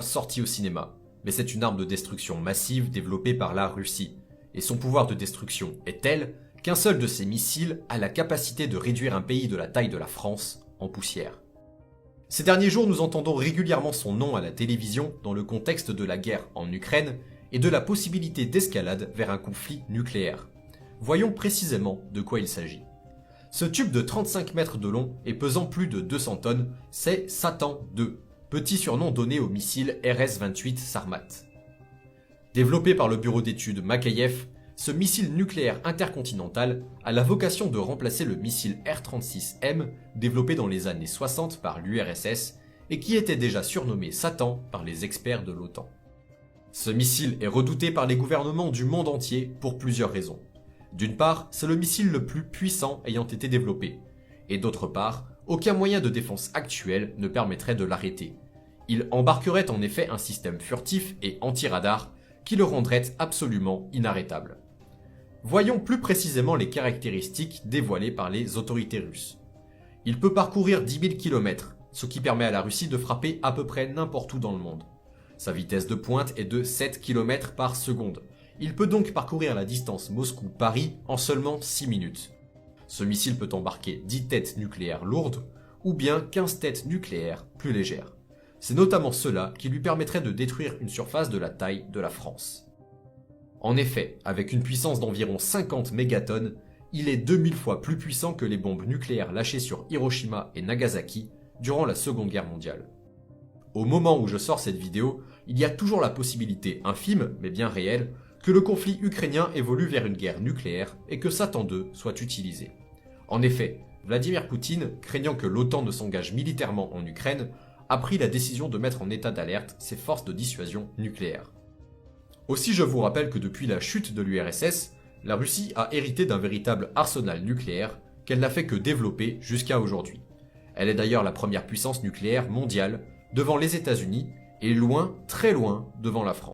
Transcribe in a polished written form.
sorti au cinéma, mais c'est une arme de destruction massive développée par la Russie, et son pouvoir de destruction est tel qu'un seul de ces missiles a la capacité de réduire un pays de la taille de la France en poussière. Ces derniers jours, nous entendons régulièrement son nom à la télévision dans le contexte de la guerre en Ukraine et de la possibilité d'escalade vers un conflit nucléaire. Voyons précisément de quoi il s'agit. Ce tube de 35 mètres de long et pesant plus de 200 tonnes, c'est Satan II, petit surnom donné au missile RS-28 Sarmat. Développé par le bureau d'études Makeyev, ce missile nucléaire intercontinental a la vocation de remplacer le missile R-36M développé dans les années 60 par l'URSS et qui était déjà surnommé Satan par les experts de l'OTAN. Ce missile est redouté par les gouvernements du monde entier pour plusieurs raisons. D'une part, c'est le missile le plus puissant ayant été développé, et d'autre part, aucun moyen de défense actuel ne permettrait de l'arrêter. Il embarquerait en effet un système furtif et anti-radar qui le rendrait absolument inarrêtable. Voyons plus précisément les caractéristiques dévoilées par les autorités russes. Il peut parcourir 10 000 km, ce qui permet à la Russie de frapper à peu près n'importe où dans le monde. Sa vitesse de pointe est de 7 km par seconde. Il peut donc parcourir la distance Moscou-Paris en seulement 6 minutes. Ce missile peut embarquer 10 têtes nucléaires lourdes ou bien 15 têtes nucléaires plus légères. C'est notamment cela qui lui permettrait de détruire une surface de la taille de la France. En effet, avec une puissance d'environ 50 mégatonnes, il est 2000 fois plus puissant que les bombes nucléaires lâchées sur Hiroshima et Nagasaki durant la Seconde Guerre mondiale. Au moment où je sors cette vidéo, il y a toujours la possibilité infime, mais bien réelle, que le conflit ukrainien évolue vers une guerre nucléaire et que Satan II soit utilisé. En effet, Vladimir Poutine, craignant que l'OTAN ne s'engage militairement en Ukraine, a pris la décision de mettre en état d'alerte ses forces de dissuasion nucléaire. Aussi, je vous rappelle que depuis la chute de l'URSS, la Russie a hérité d'un véritable arsenal nucléaire qu'elle n'a fait que développer jusqu'à aujourd'hui. Elle est d'ailleurs la première puissance nucléaire mondiale, devant les États-Unis et loin, très loin, devant la France.